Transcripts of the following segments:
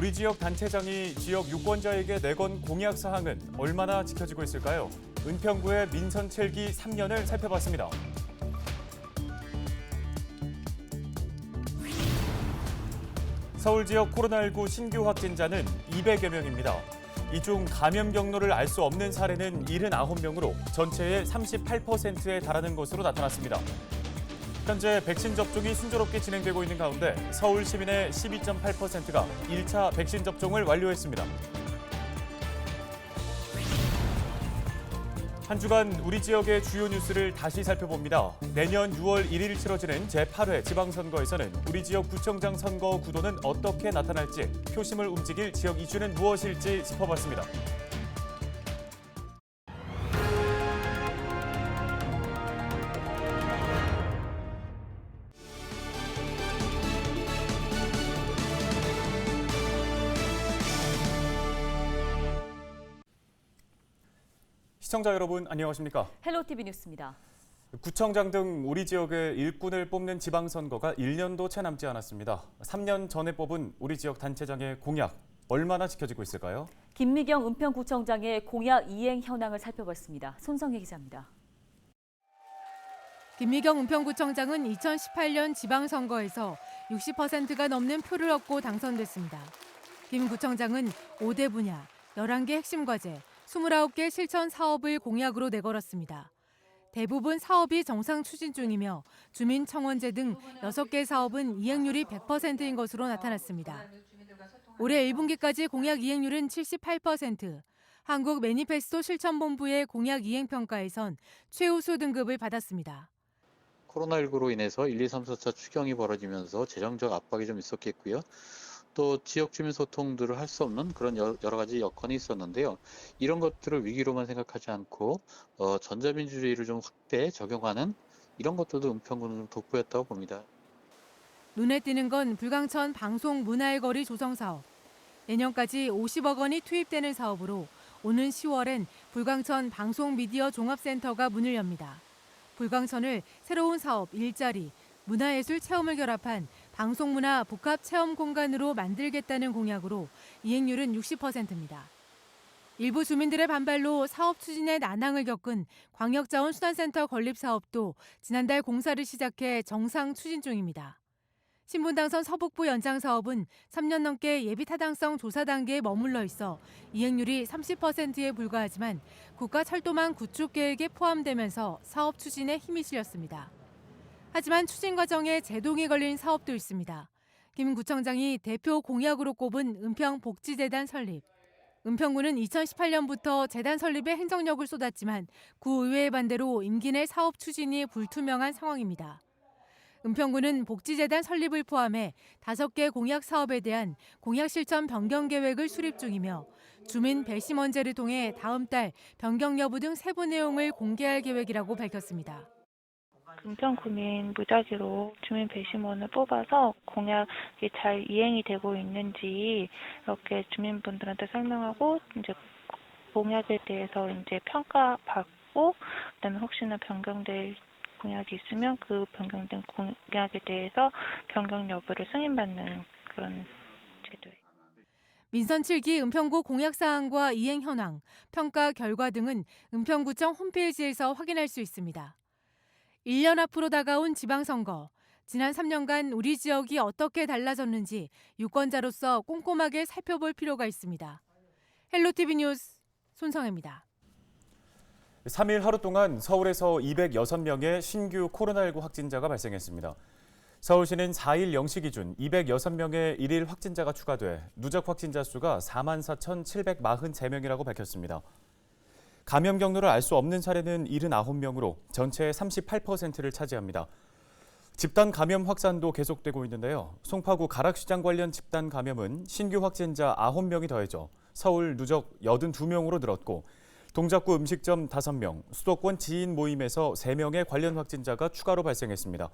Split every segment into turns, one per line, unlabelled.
우리 지역 단체장이 지역 유권자에게 내건 공약 사항은 얼마나 지켜지고 있을까요? 은평구의 민선 7기 3년을 살펴봤습니다. 서울 지역 코로나19 신규 확진자는 200여 명입니다. 이 중 감염 경로를 알 수 없는 사례는 79명으로 전체의 38%에 달하는 것으로 나타났습니다. 현재 백신 접종이 순조롭게 진행되고 있는 가운데 서울 시민의 12.8%가 1차 백신 접종을 완료했습니다. 한 주간 우리 지역의 주요 뉴스를 다시 살펴봅니다. 내년 6월 1일 치러지는 제8회 지방선거에서는 우리 지역 구청장 선거 구도는 어떻게 나타날지, 표심을 움직일 지역 이슈는 무엇일지 짚어봤습니다. 시청자 여러분 안녕하십니까?
헬로티비 뉴스입니다.
구청장 등 우리 지역의 일꾼을 뽑는 지방선거가 1년도 채 남지 않았습니다. 3년 전에 뽑은 우리 지역 단체장의 공약 얼마나 지켜지고 있을까요?
김미경 은평구청장의 공약 이행 현황을 살펴봤습니다. 손성희 기자입니다.
김미경 은평구청장은 2018년 지방선거에서 60%가 넘는 표를 얻고 당선됐습니다. 김 구청장은 5대 분야, 11개 핵심 과제, 29개 실천 사업을 공약으로 내걸었습니다. 대부분 사업이 정상 추진 중이며 주민청원제 등 6개 사업은 이행률이 100%인 것으로 나타났습니다. 올해 1분기까지 공약 이행률은 78%, 한국 매니페스토 실천본부의 공약 이행평가에선 최우수 등급을 받았습니다.
코로나19로 인해서 1, 2, 3, 4차 추경이 벌어지면서 재정적 압박이 좀 있었겠고요. 또 지역 주민 소통들을 할 수 없는 그런 여러 가지 여건이 있었는데요. 이런 것들을 위기로만 생각하지 않고 전자민주주의를 좀 확대 적용하는 이런 것들도 은평구는 좀 돋보였다고 봅니다.
눈에 띄는 건 불광천 방송 문화의 거리 조성 사업. 내년까지 50억 원이 투입되는 사업으로 오는 10월엔 불광천 방송 미디어 종합센터가 문을 엽니다. 불광천을 새로운 사업, 일자리, 문화예술 체험을 결합한 방송문화 복합 체험 공간으로 만들겠다는 공약으로 이행률은 60%입니다. 일부 주민들의 반발로 사업 추진에 난항을 겪은 광역자원순환센터 건립 사업도 지난달 공사를 시작해 정상 추진 중입니다. 신분당선 서북부 연장 사업은 3년 넘게 예비 타당성 조사 단계에 머물러 있어 이행률이 30%에 불과하지만 국가철도망 구축 계획에 포함되면서 사업 추진에 힘이 실렸습니다. 하지만 추진 과정에 제동이 걸린 사업도 있습니다. 김 구청장이 대표 공약으로 꼽은 은평복지재단 설립. 은평구는 2018년부터 재단 설립에 행정력을 쏟았지만 구의회의 반대로 임기 내 사업 추진이 불투명한 상황입니다. 은평구는 복지재단 설립을 포함해 5개 공약 사업에 대한 공약 실천 변경 계획을 수립 중이며 주민 배심원제를 통해 다음 달 변경 여부 등 세부 내용을 공개할 계획이라고 밝혔습니다.
은평구민 무작위로 주민 배심원을 뽑아서 공약이 잘 이행이 되고 있는지 이렇게 주민분들한테 설명하고 이제 공약에 대해서 이제 평가받고 그다음에 혹시나 변경될 공약이 있으면 그 변경된 공약에 대해서 변경 여부를 승인받는 그런 제도예요.
민선 7기 은평구 공약 사항과 이행 현황, 평가 결과 등은 은평구청 홈페이지에서 확인할 수 있습니다. 1년 앞으로 다가온 지방선거. 지난 3년간 우리 지역이 어떻게 달라졌는지 유권자로서 꼼꼼하게 살펴볼 필요가 있습니다. 헬로티비 뉴스 손성혜입니다.
3일 하루 동안 서울에서 206명의 신규 코로나19 확진자가 발생했습니다. 서울시는 4일 0시 기준 206명의 일일 확진자가 추가돼 누적 확진자 수가 44,743명이라고 밝혔습니다. 감염 경로를 알 수 없는 사례는 79명으로 전체의 38%를 차지합니다. 집단 감염 확산도 계속되고 있는데요. 송파구 가락시장 관련 집단 감염은 신규 확진자 9명이 더해져 서울 누적 82명으로 늘었고 동작구 음식점 5명, 수도권 지인 모임에서 3명의 관련 확진자가 추가로 발생했습니다.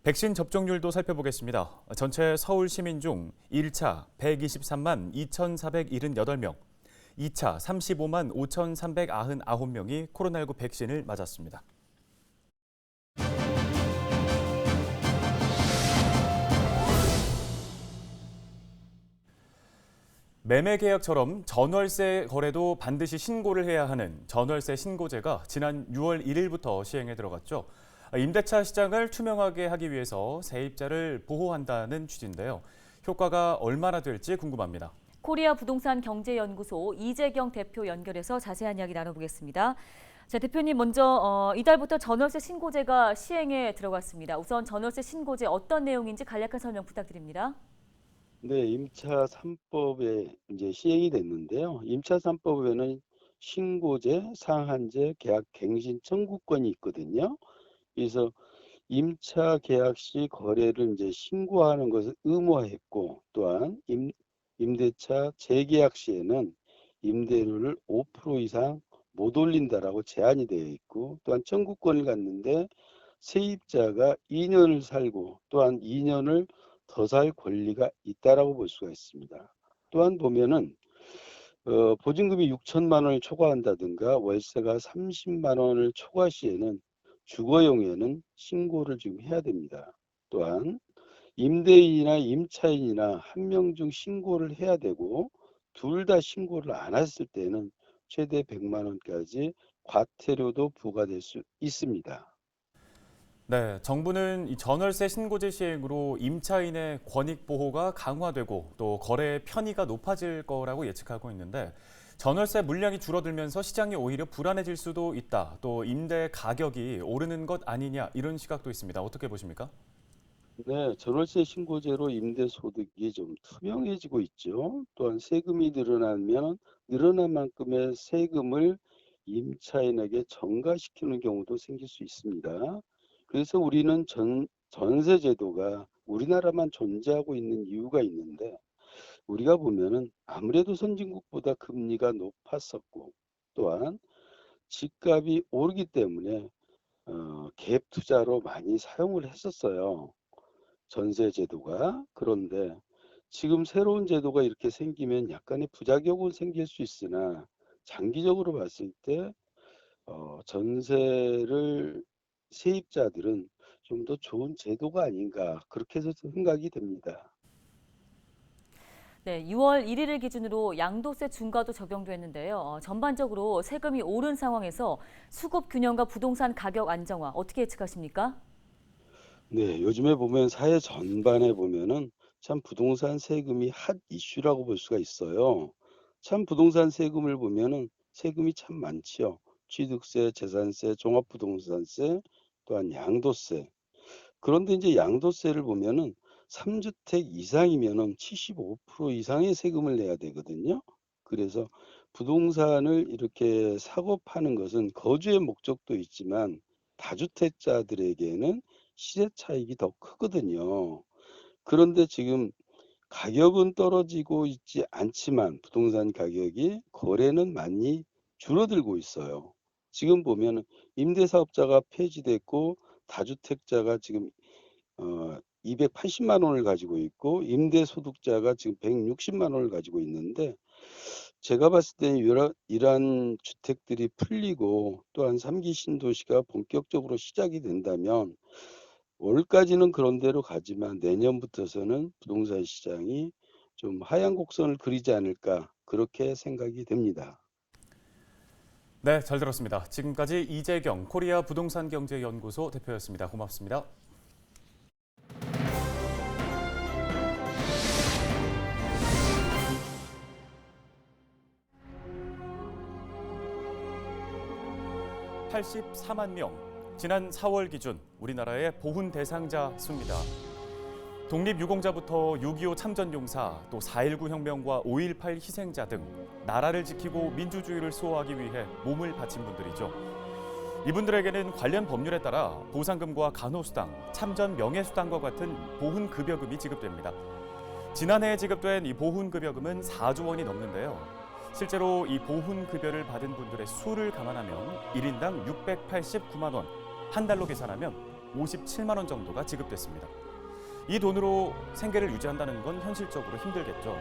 백신 접종률도 살펴보겠습니다. 전체 서울 시민 중 1차 123만 2,478명, 2차 35만 5,399명이 코로나19 백신을 맞았습니다. 매매 계약처럼 전월세 거래도 반드시 신고를 해야 하는 전월세 신고제가 지난 6월 1일부터 시행에 들어갔죠. 임대차 시장을 투명하게 하기 위해서 세입자를 보호한다는 취지인데요. 효과가 얼마나 될지 궁금합니다.
코리아 부동산 경제연구소 이재경 대표 연결해서 자세한 이야기 나눠보겠습니다. 자, 대표님 먼저 이달부터 전월세 신고제가 시행에 들어갔습니다. 우선 전월세 신고제 어떤 내용인지 간략한 설명 부탁드립니다.
네, 임차 3법에 이제 시행이 됐는데요. 임차 3법에는 신고제, 상한제, 계약 갱신 청구권이 있거든요. 그래서 임차 계약 시 거래를 이제 신고하는 것을 의무화했고, 또한 임대차 재계약 시에는 임대료를 5% 이상 못 올린다라고 제한이 되어 있고, 또한 청구권을 갖는데 세입자가 2년을 살고 또한 2년을 더 살 권리가 있다라고 볼 수가 있습니다. 또한 보면은 보증금이 6천만 원을 초과한다든가 월세가 30만 원을 초과 시에는 주거용에는 신고를 지금 해야 됩니다. 또한 임대인이나 임차인이나 한 명 중 신고를 해야 되고 둘 다 신고를 안 했을 때는 최대 100만 원까지 과태료도 부과될 수 있습니다.
네, 정부는 이 전월세 신고제 시행으로 임차인의 권익 보호가 강화되고 또 거래의 편의가 높아질 거라고 예측하고 있는데 전월세 물량이 줄어들면서 시장이 오히려 불안해질 수도 있다. 또 임대 가격이 오르는 것 아니냐 이런 시각도 있습니다. 어떻게 보십니까?
네, 전월세 신고제로 임대 소득이 좀 투명해지고 있죠. 또한 세금이 늘어나면 늘어난 만큼의 세금을 임차인에게 전가시키는 경우도 생길 수 있습니다. 그래서 우리는 전세 제도가 우리나라만 존재하고 있는 이유가 있는데 우리가 보면은 아무래도 선진국보다 금리가 높았었고 또한 집값이 오르기 때문에 갭 투자로 많이 사용을 했었어요. 전세 제도가. 그런데 지금 새로운 제도가 이렇게 생기면 약간의 부작용은 생길 수 있으나 장기적으로 봤을 때 전세를 세입자들은 좀 더 좋은 제도가 아닌가 그렇게 해서 생각이 됩니다.
네, 6월 1일을 기준으로 양도세 중과도 적용됐는데요. 전반적으로 세금이 오른 상황에서 수급 균형과 부동산 가격 안정화 어떻게 예측하십니까?
네, 요즘에 보면 사회 전반에 보면은 참 부동산 세금이 핫 이슈라고 볼 수가 있어요. 참 부동산 세금을 보면은 세금이 참 많지요. 취득세, 재산세, 종합부동산세, 또한 양도세. 그런데 이제 양도세를 보면은 3주택 이상이면은 75% 이상의 세금을 내야 되거든요. 그래서 부동산을 이렇게 사고 파는 것은 거주의 목적도 있지만 다주택자들에게는 시세 차익이 더 크거든요. 그런데 지금 가격은 떨어지고 있지 않지만 부동산 가격이 거래는 많이 줄어들고 있어요. 지금 보면 임대사업자가 폐지됐고 다주택자가 지금 280만 원을 가지고 있고 임대소득자가 지금 160만 원을 가지고 있는데 제가 봤을 때는 이러한 주택들이 풀리고 또한 3기 신도시가 본격적으로 시작이 된다면 올까지는 그런 대로 가지만 내년부터서는 부동산 시장이 좀 하향 곡선을 그리지 않을까 그렇게 생각이 됩니다.
네, 잘 들었습니다. 지금까지 이재경 코리아 부동산 경제연구소 대표였습니다. 고맙습니다. (84만 명) 지난 4월 기준 우리나라의 보훈 대상자 수입니다. 독립유공자부터 6.25 참전용사, 또 4.19 혁명과 5.18 희생자 등 나라를 지키고 민주주의를 수호하기 위해 몸을 바친 분들이죠. 이분들에게는 관련 법률에 따라 보상금과 간호수당, 참전 명예수당과 같은 보훈급여금이 지급됩니다. 지난해 지급된 이 보훈급여금은 4조 원이 넘는데요. 실제로 이 보훈급여를 받은 분들의 수를 감안하면 1인당 689만 원, 한 달로 계산하면 57만 원 정도가 지급됐습니다. 이 돈으로 생계를 유지한다는 건 현실적으로 힘들겠죠.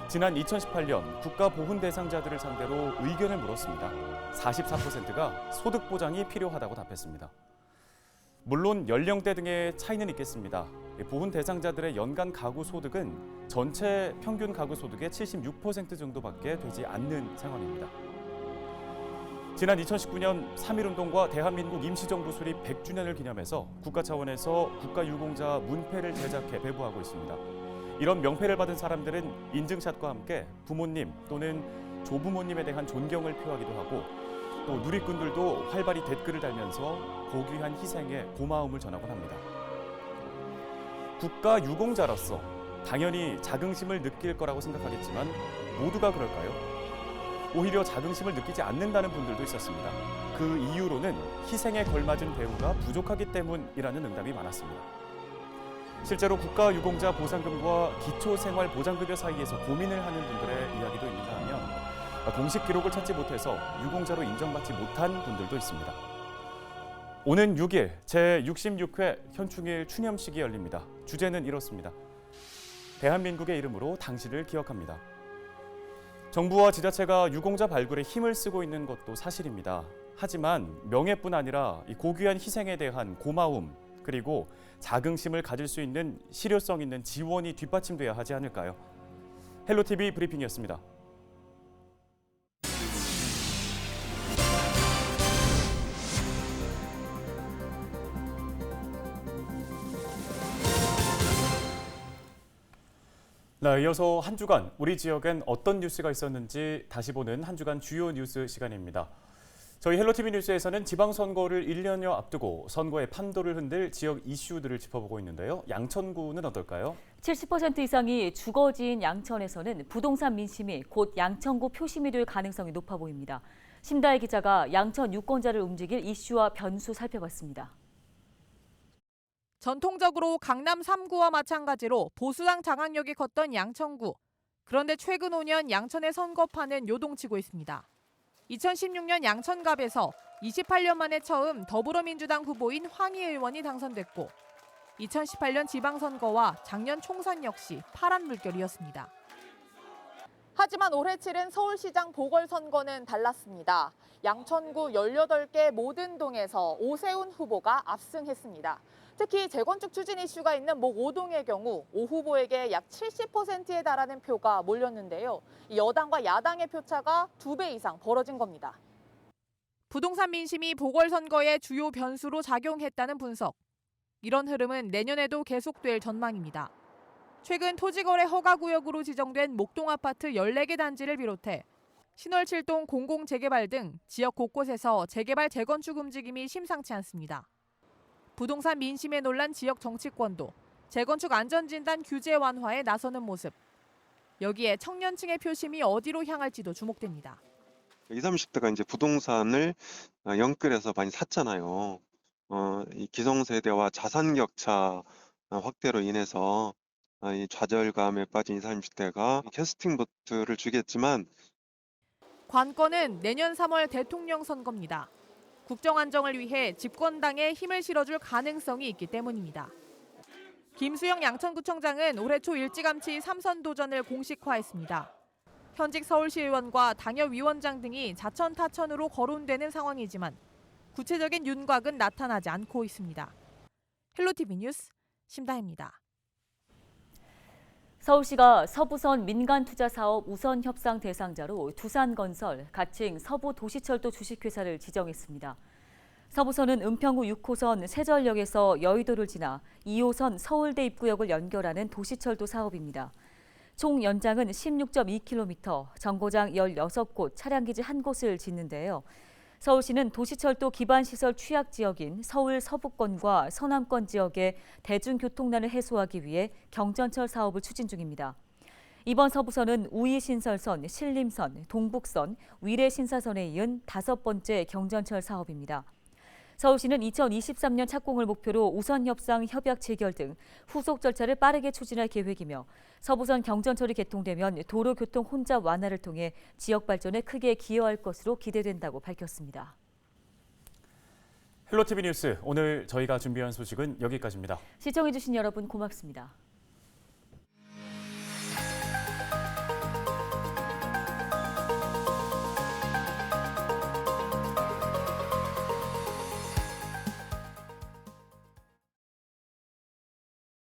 지난 2018년 국가보훈 대상자들을 상대로 의견을 물었습니다. 44%가 소득 보장이 필요하다고 답했습니다. 물론 연령대 등의 차이는 있겠습니다. 보훈 대상자들의 연간 가구 소득은 전체 평균 가구 소득의 76% 정도밖에 되지 않는 상황입니다. 지난 2019년 3.1운동과 대한민국 임시정부 수립 100주년을 기념해서 국가 차원에서 국가유공자 문패를 제작해 배부하고 있습니다. 이런 명패를 받은 사람들은 인증샷과 함께 부모님 또는 조부모님에 대한 존경을 표하기도 하고 또 누리꾼들도 활발히 댓글을 달면서 고귀한 희생에 고마움을 전하곤 합니다. 국가유공자로서 당연히 자긍심을 느낄 거라고 생각하겠지만 모두가 그럴까요? 오히려 자긍심을 느끼지 않는다는 분들도 있었습니다. 그 이유로는 희생에 걸맞은 대우가 부족하기 때문이라는 응답이 많았습니다. 실제로 국가유공자 보상금과 기초생활보장급여 사이에서 고민을 하는 분들의 이야기도 있는가 하면 공식 기록을 찾지 못해서 유공자로 인정받지 못한 분들도 있습니다. 오는 6일 제66회 현충일 추념식이 열립니다. 주제는 이렇습니다. 대한민국의 이름으로 당신을 기억합니다. 정부와 지자체가 유공자 발굴에 힘을 쓰고 있는 것도 사실입니다. 하지만 명예뿐 아니라 이 고귀한 희생에 대한 고마움 그리고 자긍심을 가질 수 있는 실효성 있는 지원이 뒷받침돼야 하지 않을까요? 헬로티비 브리핑이었습니다. 네, 이어서 한 주간 우리 지역엔 어떤 뉴스가 있었는지 다시 보는 한 주간 주요 뉴스 시간입니다. 저희 헬로티비 뉴스에서는 지방선거를 1년여 앞두고 선거의 판도를 흔들 지역 이슈들을 짚어보고 있는데요. 양천구는 어떨까요?
70% 이상이 주거지인 양천에서는 부동산 민심이 곧 양천구 표심이 될 가능성이 높아 보입니다. 심다혜 기자가 양천 유권자를 움직일 이슈와 변수 살펴봤습니다.
전통적으로 강남 3구와 마찬가지로 보수당 장악력이 컸던 양천구. 그런데 최근 5년 양천의 선거판은 요동치고 있습니다. 2016년 양천갑에서 28년 만에 처음 더불어민주당 후보인 황희 의원이 당선됐고 2018년 지방선거와 작년 총선 역시 파란 물결이었습니다. 하지만 올해 치른 서울시장 보궐선거는 달랐습니다. 양천구 18개 모든 동에서 오세훈 후보가 압승했습니다. 특히 재건축 추진 이슈가 있는 목 5동의 경우 오 후보에게 약 70%에 달하는 표가 몰렸는데요. 여당과 야당의 표차가 2배 이상 벌어진 겁니다. 부동산 민심이 보궐선거의 주요 변수로 작용했다는 분석. 이런 흐름은 내년에도 계속될 전망입니다. 최근 토지거래 허가구역으로 지정된 목동 아파트 14개 단지를 비롯해 신월칠동 공공재개발 등 지역 곳곳에서 재개발 재건축 움직임이 심상치 않습니다. 부동산 민심에 놀란 지역 정치권도 재건축 안전진단 규제 완화에 나서는 모습. 여기에 청년층의 표심이 어디로 향할지도 주목됩니다.
20, 30대가 이제 부동산을 영끌해서 많이 샀잖아요. 이 기성세대와 자산 격차 확대로 인해서 이 좌절감에 빠진 20, 30대가 캐스팅 보트를 주겠지만
관건은 내년 3월 대통령 선거입니다. 국정 안정을 위해 집권당에 힘을 실어줄 가능성이 있기 때문입니다. 김수영 양천구청장은 올해 초 일찌감치 3선 도전을 공식화했습니다. 현직 서울시 의원과 당협위원장 등이 자천타천으로 거론되는 상황이지만 구체적인 윤곽은 나타나지 않고 있습니다. 헬로티비 뉴스 심다혜입니다.
서울시가 서부선 민간투자사업 우선협상 대상자로 두산건설, 가칭 서부도시철도 주식회사를 지정했습니다. 서부선은 은평구 6호선 세전역에서 여의도를 지나 2호선 서울대 입구역을 연결하는 도시철도 사업입니다. 총 연장은 16.2km, 정거장 16곳, 차량기지 1곳을 짓는데요. 서울시는 도시철도 기반시설 취약지역인 서울 서부권과 서남권 지역의 대중교통난을 해소하기 위해 경전철 사업을 추진 중입니다. 이번 서부선은 우이신설선, 신림선, 동북선, 위례신사선에 이은 5번째 경전철 사업입니다. 서울시는 2023년 착공을 목표로 우선협상 협약 체결 등 후속 절차를 빠르게 추진할 계획이며 서부선 경전철이 개통되면 도로교통 혼잡 완화를 통해 지역 발전에 크게 기여할 것으로 기대된다고 밝혔습니다.
헬로티비 뉴스, 오늘 저희가 준비한 소식은 여기까지입니다.
시청해주신 여러분 고맙습니다.